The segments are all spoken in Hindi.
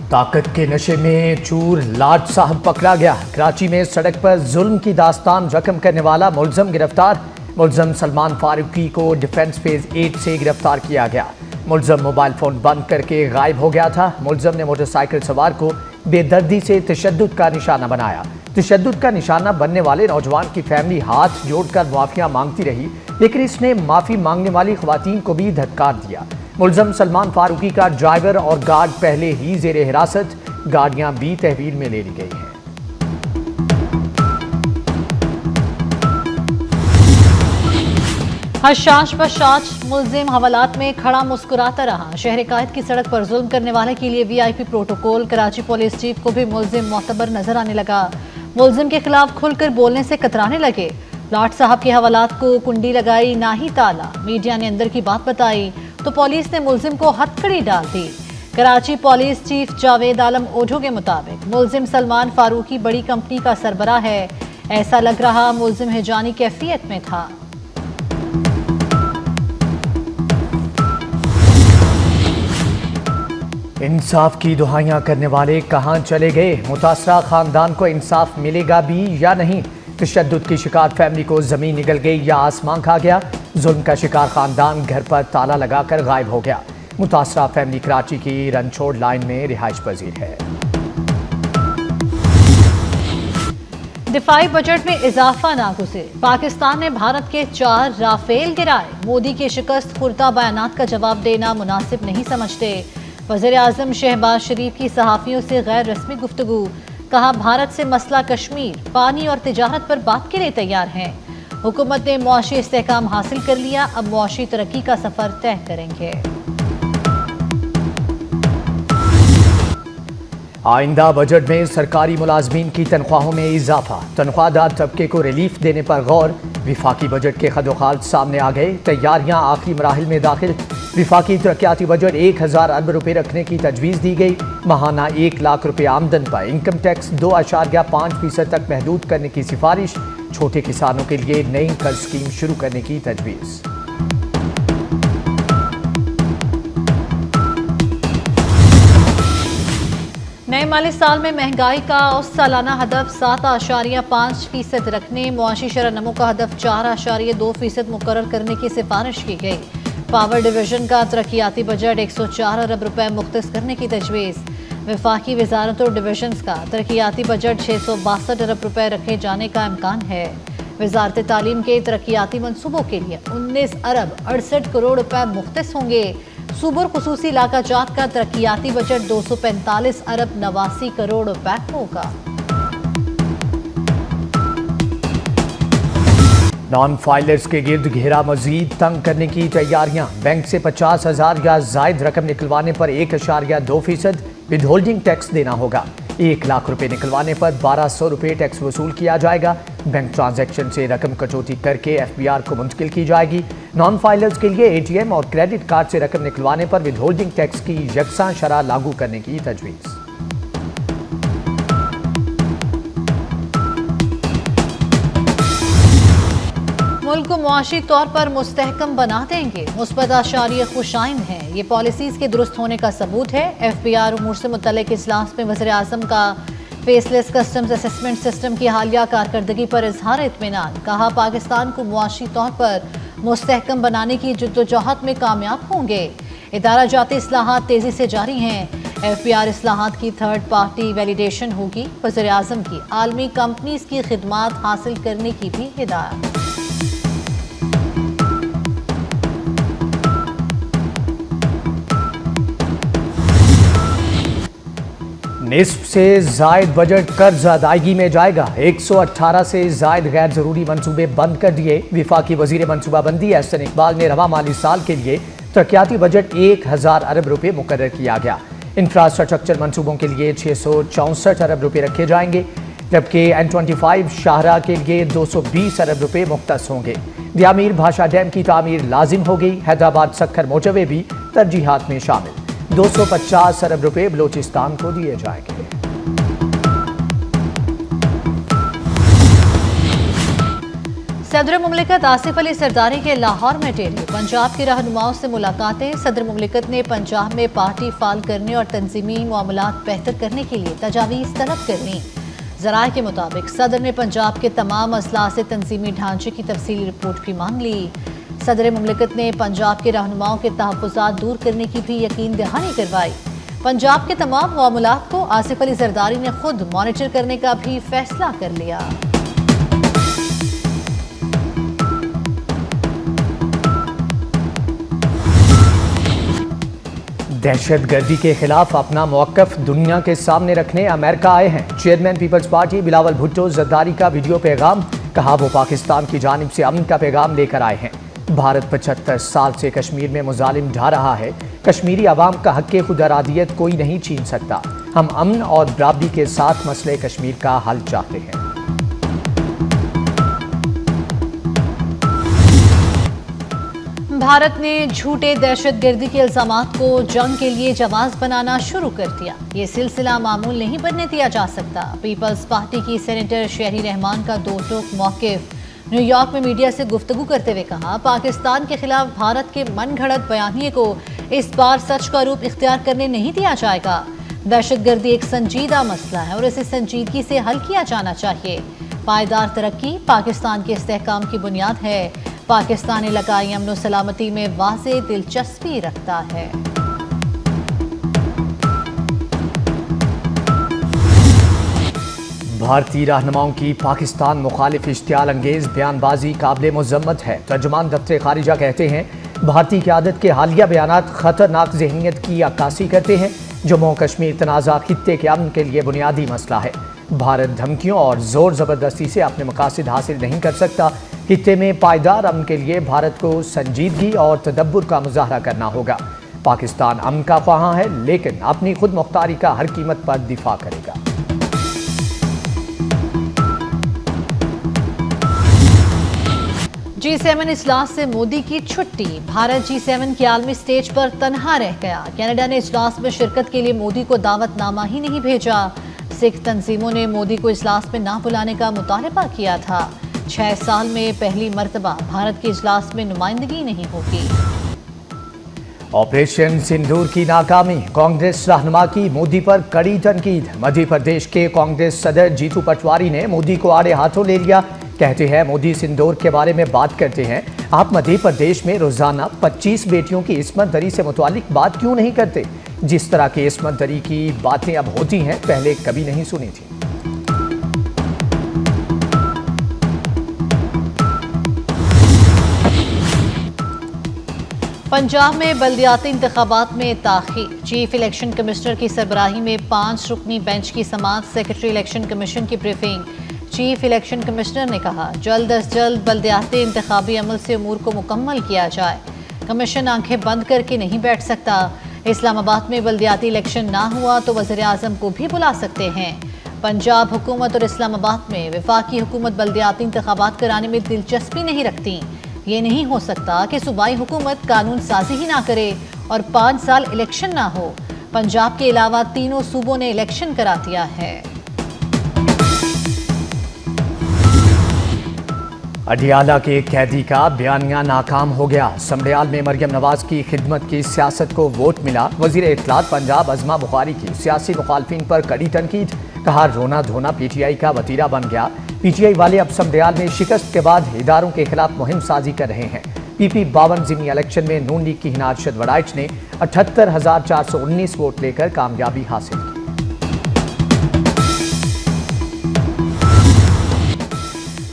ताकत के नशे में चूर लाट साहब पकड़ा गया। कराची में सड़क पर जुल्म की दास्तान रकम करने वाला मुलजम गिरफ्तार। मुलजम सलमान फारूकी को डिफेंस फेज 8 से गिरफ्तार किया गया। मुलजम मोबाइल फोन बंद करके गायब हो गया था। मुलजम ने मोटरसाइकिल सवार को बेदर्दी से तशद्दुद का निशाना बनाया। तशद्दुद का निशाना बनने वाले नौजवान की फैमिली हाथ जोड़कर माफिया मांगती रही, लेकिन इसने माफी मांगने वाली खवातीन को भी धत्कार दिया। मुलजम सलमान फारूकी का ड्राइवर और गार्ड पहले ही जेर हिरासत, गाड़ियां भी तहवील में ले ली गई हैं। हशाश बशाश मुलजिम हवालात में खड़ा मुस्कुराता रहा। शहर कायद की सड़क पर जुल्म करने वाले के लिए VIP protocol. Karachi police chief को भी मुलजिम मोतबर नजर आने लगा। मुलजिम के खिलाफ खुलकर बोलने से कतराने लगे। लाट साहब के हवालात को कुंडी लगाई, ना ही ताला। मीडिया ने अंदर की बात बताई तो पुलिस ने मुलजिम को हथकड़ी डाल दी। कराची पुलिस चीफ जावेद आलम ओढो के मुताबिक मुलजिम सलमान फारूकी बड़ी कंपनी का सरबराह है। ऐसा लग रहा मुलजिम हिजानी कैफियत में था। इंसाफ की दुहाइयां करने वाले कहां चले गए? मुतासरा खानदान को इंसाफ मिलेगा भी या नहीं? तशद्दुद की शिकार फैमिली को जमीन निगल गई या आसमान खा गया? जुल्म का शिकार खानदान घर पर ताला लगाकर गायब हो गया। मुतासरा फैमिली कराची की रनछोड़ लाइन में रिहाइश पजीर है। दिफाई बजट में इजाफा ना घुसे। पाकिस्तान ने भारत के 4 राफेल गिराए। मोदी के शिकस्त खुर्दा बयानात का जवाब देना मुनासिब नहीं समझते। वज़ीर आज़म शहबाज शरीफ की सहाफ़ियों से गैर रस्मी गुफ्तगू। कहा भारत से मसला कश्मीर, पानी और तिजारत पर बात के लिए तैयार हैं। हुकूमत ने मुआशी इस्तेहकाम हासिल कर लिया, अब मुआशी तरक्की का सफ़र तय करेंगे। आइंदा बजट में सरकारी मुलाजमीन की तनख्वाहों में इजाफा। तनख्वाहदार तबके को रिलीफ देने पर गौर। विफाकी बजट के खदोखाल सामने आ गए। तैयारियां आखिरी मराहिल में दाखिल। विफाकी तरक्याती बजट 1000 अरब रुपए रखने की तजवीज़ दी गई। माहाना 1 लाख रुपए आमदन पर इनकम टैक्स 2.5% तक महदूद करने की सिफारिश। छोटे किसानों के लिए नई कर्ज स्कीम शुरू करने की तजवीज़। नए माली साल में महंगाई का उस सालाना हदफ 7.5% रखने, मुआशी शरह नमो का हदफ 4.2% मुकर्रर करने की सिफारिश की गई। पावर डिवीजन का तरक्याती बजट 104 अरब रुपए मुख्तस करने की तजवीज़। वफाकी वजारत और डिवीजन्स का तरक्याती बजट 662 अरब रुपए रखे जाने का इम्कान है। वजारत तालीम के तरक्याती मनसूबों के लिए 19 अरब 68 करोड़ रुपए मुख्तस होंगे। सूबर खुसूसी इलाका जात का तरक्याती बजट 245 अरब 89 करोड़ रुपए होगा। नॉन फाइलर्स के गिर्द घेरा मजीद तंग करने की तैयारियां। बैंक से 50,000 या जायद रकम निकलवाने पर 1.2% विद होल्डिंग टैक्स देना होगा। 1 लाख रुपए निकलवाने पर 1200 रुपए टैक्स वसूल किया जाएगा। बैंक ट्रांजैक्शन से रकम कटौती करके FBR को मुंतकिल की जाएगी। नॉन फाइलर्स के लिए ATM और क्रेडिट कार्ड से रकम निकलवाने पर विद होल्डिंग टैक्स की यकसा शरह लागू करने की तजवीज़। मुल्क को मुआशी तौर पर मुस्तहकम बना देंगे। मुस्बत आशारिया खुशाइन है। ये पॉलिसीज के दुरुस्त होने का सबूत है। FBR उमूर से मुतल्लिक इजलास में वज़ीर आज़म का फेसलेस कस्टम्स असेसमेंट सिस्टम की हालिया कारकर्दगी पर इजहार इत्मीनान। कहा पाकिस्तान को मुआशी तौर पर मुस्तहकम बनाने की जद्दोजहद में कामयाब होंगे। इदारा जाती इस्लाहात तेजी से जारी हैं। FBR इस्लाहात की थर्ड पार्टी वैलिडेशन होगी। वज़ीर आज़म की आलमी कंपनीज की खिदमात हासिल करने की भी हिदायत। निस्फ से जायद बजट कर्ज अदायगी में जाएगा। 118 से जायद गैर जरूरी मंसूबे बंद कर दिए। विफाकी वजीर मनसूबाबंदी एहसन इकबाल ने रवा माली साल के लिए तरक्याती बजट 1000 अरब रुपए मुकर्रर किया गया। इंफ्रास्ट्रक्चर मंसूबों के लिए 664 अरब रुपए रखे जाएंगे, जबकि N25 शाहरा के लिए 220 अरब रुपए मुख्तस होंगे। दियामीर भाषा डैम की तामीर लाजिम हो गई। हैदराबाद सक्खर मोटरवे भी तरजीहात में शामिल। 250 अरब रुपए बलोचिस्तान को दिए जाएंगे। सदर मुमलिकत आसिफ अली सरदारी के लाहौर में डेरे। पंजाब के रहनुमाओं से मुलाकातें। सदर मुमलिकत ने पंजाब में पार्टी फाल करने और तंजीमी मामलात बेहतर करने के लिए तजावीज़ तलब करनी। ज़राए के मुताबिक सदर ने पंजाब के तमाम अजला से तंजीमी ढांचे की तफसीली रिपोर्ट भी मांग ली। सदर मुमलिकत ने पंजाब के रहनुमाओं के तहफ़्फ़ुज़ात दूर करने की भी यकीन दहानी करवाई। पंजाब के तमाम मामलात को आसिफ अली जरदारी ने खुद मॉनिटर करने का भी फैसला कर लिया। दहशतगर्दी के खिलाफ अपना मौक़िफ़ दुनिया के सामने रखने अमेरिका आए हैं चेयरमैन पीपल्स पार्टी बिलावल भुट्टो। जरदारी का वीडियो पैगाम, कहा वो पाकिस्तान की जानिब से अमन का पैगाम लेकर आए हैं। भारत 75 साल से कश्मीर में मुजालिम ढा रहा है। कश्मीरी आवाम का हक़ खुद अरादियत कोई नहीं छीन सकता। हम अमन और बराबरी के साथ मसले कश्मीर का हल चाहते हैं। भारत ने झूठे दहशतगर्दी के इल्जामात को जंग के लिए जवाब बनाना शुरू कर दिया। ये सिलसिला मामूल नहीं बनने दिया जा सकता। पीपल्स पार्टी की सेनेटर शहरी रहमान का दो टोक मौक़िफ़। न्यूयॉर्क में मीडिया से गुफ्तगू करते हुए कहा, पाकिस्तान के खिलाफ भारत के मनगढ़ंत बयानिए को इस बार सच का रूप इख्तियार करने नहीं दिया जाएगा। दहशतगर्दी एक संजीदा मसला है और इसे संजीदगी से हल किया जाना चाहिए। पायदार तरक्की पाकिस्तान के इस्तेहकाम की बुनियाद है। पाकिस्तान इलाकाई अमन और सलामती में वाज़ेह दिलचस्पी रखता है। भारतीय रहनुमाओं की पाकिस्तान मुखालिफ इश्तियाल अंगेज बयानबाजी काबिल मज़म्मत है। तर्जुमान दफ्तर खारिजा कहते हैं, भारतीय क़यादत के हालिया बयानात ख़तरनाक ज़हनीत की अक्कासी करते हैं। जम्मू कश्मीर तनाज़ा खित्ते के अमन के लिए बुनियादी मसला है। भारत धमकियों और ज़ोर ज़बरदस्ती से अपने मकासद हासिल नहीं कर सकता। खित्ते में पायदार अमन के लिए भारत को संजीदगी और तदब्बुर का मुजाहरा करना होगा। पाकिस्तान अमन का ख्वाहां है, लेकिन अपनी खुद मुख्तारी का हर कीमत पर दिफा करेगा। G7 इजलास से मोदी की छुट्टी। भारत G7 के आलमी स्टेज पर तनहा रह गया। कनाडा ने इजलास में शिरकत के लिए मोदी को दावतनामा ही नहीं भेजा। सिख तंजीमों ने मोदी को इजलास में ना बुलाने का मुतालबा किया था। 6 साल में पहली मर्तबा भारत के इजलास में नुमाइंदगी नहीं होगी। ऑपरेशन सिंदूर की नाकामी, कांग्रेस रहनुमा की मोदी पर कड़ी तनकीद। मध्य प्रदेश के कांग्रेस सदर जीतू पटवारी ने मोदी को आड़े हाथों ले लिया। कहते हैं, मोदी सिंदूर के बारे में बात करते हैं, आप मध्य प्रदेश में रोजाना 25 बेटियों की इस्मत दरी से मुतालिक बात क्यों नहीं करते? जिस तरह की इस्मत दरी की बातें अब होती हैं, पहले कभी नहीं सुनी थी। पंजाब में बल्दियाती इंतखाबात में ताख़ीर। चीफ इलेक्शन कमिश्नर की सरबराही में 5 रुकनी बेंच की समाअत। सेक्रेटरी इलेक्शन कमीशन की ब्रीफिंग। चीफ इलेक्शन कमिश्नर ने कहा, जल्द अज जल्द बल्दियाती इंतखाबी अमल से उमूर को मुकम्मल किया जाए। कमीशन आंखें बंद करके नहीं बैठ सकता। इस्लामाबाद में बल्दियाती इलेक्शन ना हुआ तो वज़ीर आज़म को भी बुला सकते हैं। पंजाब हुकूमत और इस्लामाबाद में वफाकी हुकूमत बल्दियाती इंतखाबात कराने में दिलचस्पी नहीं रखती। ये नहीं हो सकता कि सूबाई हुकूमत कानून साजी ही ना करे और 5 साल इलेक्शन ना हो। पंजाब के अलावा तीनों सूबों ने इलेक्शन करा दिया है। अडियाला के एक कैदी का बयानिया नाकाम हो गया। समड़ियाल में मरियम नवाज की खिदमत की सियासत को वोट मिला। वजीर इत्तलात पंजाब अज़मा बुखारी की सियासी मुखालफिन पर कड़ी तनकीद। कहा, रोना धोना पीटीआई का वतीरा बन गया। पीटीआई वाले अब समड़ियाल में शिकस्त के बाद इदारों के खिलाफ मुहिम साजी कर रहे हैं। पीपी 52 ज़िमनी इलेक्शन में नून लीग की हिना अरशद वड़ाइच ने 78,419 वोट लेकर कामयाबी हासिल की।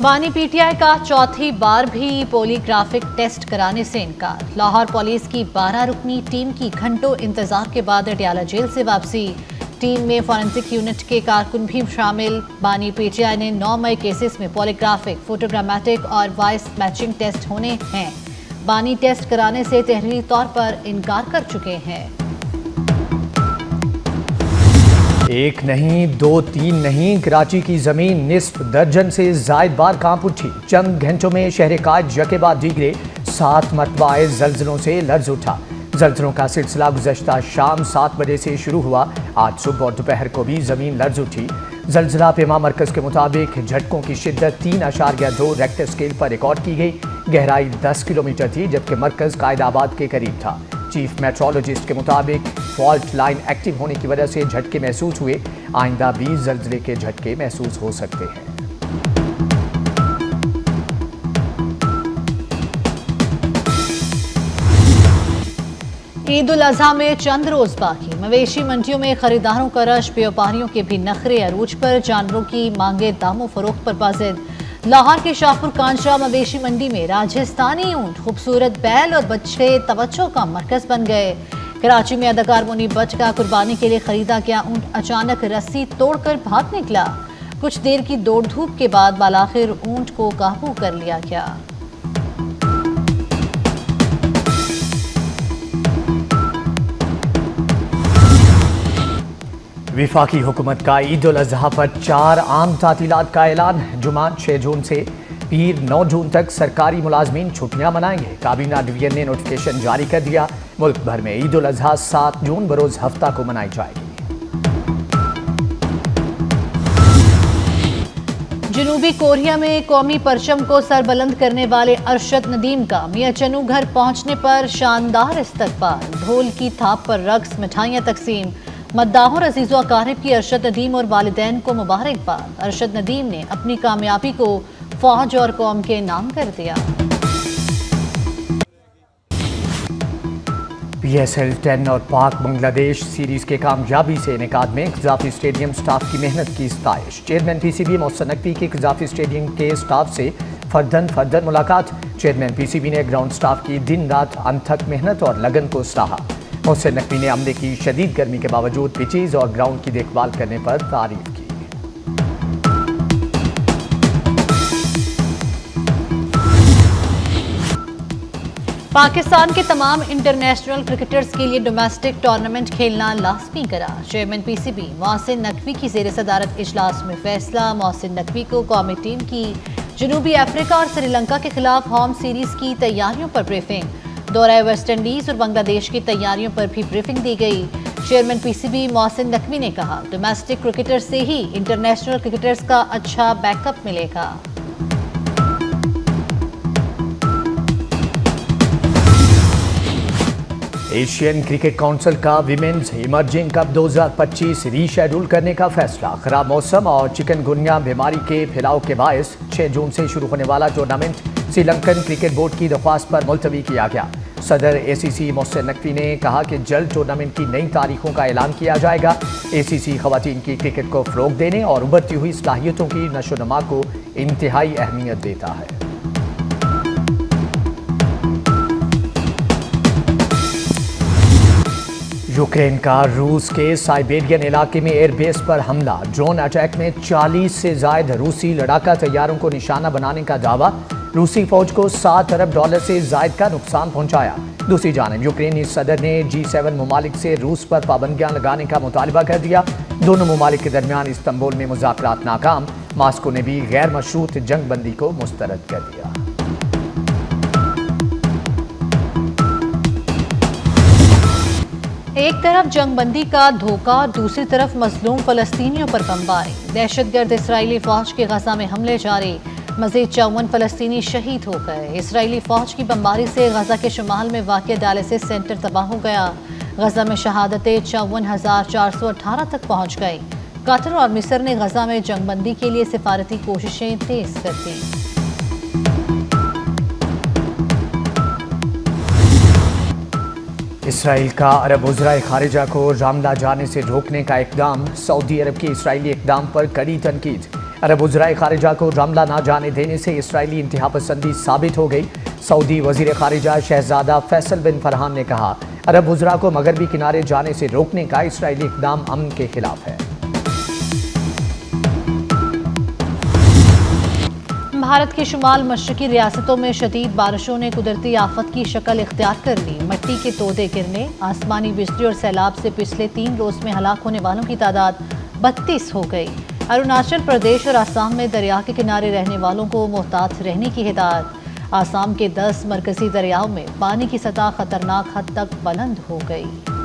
बानी पीटीआई का चौथी बार भी पोलीग्राफिक टेस्ट कराने से इनकार। लाहौर पुलिस की 12 रुकनी टीम की घंटों इंतजार के बाद अडियाला जेल से वापसी। टीम में फॉरेंसिक यूनिट के कारकुन भी शामिल। बानी पीटीआई ने 9 मई केसेस में पॉलीग्राफिक, फोटोग्रामेटिक और वॉइस मैचिंग टेस्ट होने हैं। बानी टेस्ट कराने से तहरीरी तौर पर इनकार कर चुके हैं। एक नहीं, 2, 3 नहीं, कराची की जमीन निस्फ दर्जन से जायद बार कांप उठी। चंद घंटों में शहर काज यके बाद दीगरे 7 मरतबा आए जल्जलों से लर्ज उठा। जल्जलों का सिलसिला गुज़श्ता शाम 7 बजे से शुरू हुआ। आज सुबह और दोपहर को भी जमीन लर्ज उठी। जलजिला पेमा मरकज के मुताबिक झटकों की शिद्दत 3.2 रेक्टर स्केल पर रिकॉर्ड की गई। गहराई 10 किलोमीटर थी, जबकि मरकज कायदाबाद के करीब था। चीफ मेट्रोलॉजिस्ट के मुताबिक फॉल्ट लाइन एक्टिव होने की वजह से झटके महसूस हुए। आइंदा भी जलजिले के झटके महसूस हो सकते हैं। ईद उल अजहा में चंद रोज बाकी। मवेशी मंडियों में खरीदारों का रश, व्यापारियों के भी नखरे अरूज पर। जानवरों की मांगे दामों फरोख्त पर पाजिद। लाहौर के शाहपुर कांचरा मवेशी मंडी में राजस्थानी ऊंट, खूबसूरत बैल और बच्चे तवज्जो का मरकज बन गए। कराची में अदाकार मुनीब बट का कुर्बानी के लिए खरीदा गया ऊंट अचानक रस्सी तोड़कर भाग निकला। कुछ देर की दौड़ धूप के बाद बालाखिर ऊंट को काबू कर लिया गया। विफाकी हुकूमत का ईद उल अजहा पर 4 आम तातीलात का ऐलान। जुमा 6 जून से पीर 9 जून तक सरकारी मुलाजमीन छुट्टियां मनाएंगे। काबीना डिवीजन ने नोटिफिकेशन जारी कर दिया। मुल्क भर में ईद उल अजहा 7 जून बरोज हफ्ता को मनाई जाएगी। जनूबी कोरिया में कौमी परचम को सरबुलंद करने वाले अरशद नदीम का मियां चन्नू घर पहुंचने पर शानदार इस्तकबाल। ढोल की थाप पर रक्स, मिठाइयां तकसीम। मद्दाहों अजीज़ो अकारिब की अरशद नदीम और वालिदैन को मुबारकबाद। अरशद नदीम ने अपनी कामयाबी को फौज और कौम के नाम कर दिया। PSL 10 और पाक बांग्लादेश सीरीज के कामयाबी से इनेकाद में इजाफी स्टेडियम स्टाफ की मेहनत की सताइश। चेयरमैन PCB मोहसिन नकवी की इजाफी स्टेडियम के स्टाफ से फर्दन मुलाकात। चेयरमैन PCB ने ग्राउंड स्टाफ की दिन रात अनथक मेहनत और लगन को सराहा। मोहसिन नकवी ने अमले की शदीद गर्मी के बावजूद पिचेज और ग्राउंड की देखभाल करने पर तारीफ की। पाकिस्तान के तमाम इंटरनेशनल क्रिकेटर्स के लिए डोमेस्टिक टूर्नामेंट खेलना लाजमी करार। चेयरमैन PCB मोहसिन नकवी की जेर सदारत इजलास में फैसला। मोहसिन नकवी को कौमी टीम की जनूबी अफ्रीका और श्रीलंका के खिलाफ होम सीरीज की तैयारियों पर ब्रीफिंग। दौरा वेस्ट इंडीज और बांग्लादेश की तैयारियों पर भी ब्रीफिंग दी गई। चेयरमैन PCB मोहसिन नकवी ने कहा, डोमेस्टिक क्रिकेटर से ही इंटरनेशनल क्रिकेटर्स का अच्छा बैकअप मिलेगा। एशियन क्रिकेट काउंसिल का विमेन्स इमर्जिंग कप 2025 रीशेड्यूल करने का फैसला। खराब मौसम और चिकनगुनिया बीमारी के फैलाव के बायस 6 जून से शुरू होने वाला टूर्नामेंट श्रीलंकन क्रिकेट बोर्ड की दरख्वास्त पर मुलतवी किया गया। सदर ACC मोहसिन नकवी ने कहा कि जल्द टूर्नामेंट की नई तारीखों का ऐलान किया जाएगा। ACC खवातीन की क्रिकेट को फ़रोग देने और उभरती हुई सलाहियतों की नशोनुमा को इंतहाई अहमियत देता है। यूक्रेन का रूस के साइबेरियन इलाके में एयरबेस पर हमला। ड्रोन अटैक में 40 से ज्यादा रूसी लड़ाका तैयारों को निशाना बनाने का दावा। रूसी फौज को $7 अरब से ज्यादा का नुकसान पहुंचाया। दूसरी जानिब यूक्रेनी सदर ने G7 ममालिक से रूस पर पाबंदियां लगाने का मुतालबा कर दिया। दोनों ममालिक के दरमियान इस्तंबुल में मुज़ाकरात नाकाम। मास्को ने भी गैर मशरूत जंग बंदी को मुस्तरद कर दिया। एक तरफ जंगबंदी का धोखा, दूसरी तरफ मजलूम फलस्तीनियों पर बमबारी। दहशतगर्द इसराइली फौज के गजा में हमले जारी। मजीद 54 फलस्तीनी शहीद हो गए। इसराइली फौज की बमबारी से गजा के शुमाल में वाक़ डायलिसिस सेंटर तबाह हो गया। गजा में शहादतें 54,418 तक पहुँच गई। कतर और मिस्र ने गजा में जंगबंदी के लिए सिफारती कोशिशें तेज कर दी। इसराइल का अरब वज़राए खारिजा को रामला जाने से रोकने का इक़दाम। सऊदी अरब के इसराइली इक़दाम पर कड़ी तनकीद। अरब वज़राए खारिजा को रामला ना जाने देने से इसराइली इंतहा पसंदी साबित हो गई। सऊदी वज़ीर खारिजा शहजादा फैसल बिन फरहान ने कहा, अरब वज़रा को मगरबी किनारे जाने से रोकने का इसराइली इक़दाम अमन के खिलाफ है। भारत की शुमाल मशरकी रियासतों में शदीद बारिशों ने कुदरती आफत की शक्ल इख्तियार कर ली। मिट्टी के तोदे गिरने, आसमानी बिजली और सैलाब से पिछले 3 रोज में हलाक होने वालों की तादाद 32 हो गई। अरुणाचल प्रदेश और आसाम में दरिया के किनारे रहने वालों को मोहतात रहने की हिदायत। आसाम के 10 मरकजी दरियाओं में पानी की सतह खतरनाक हद तक बुलंद हो गई।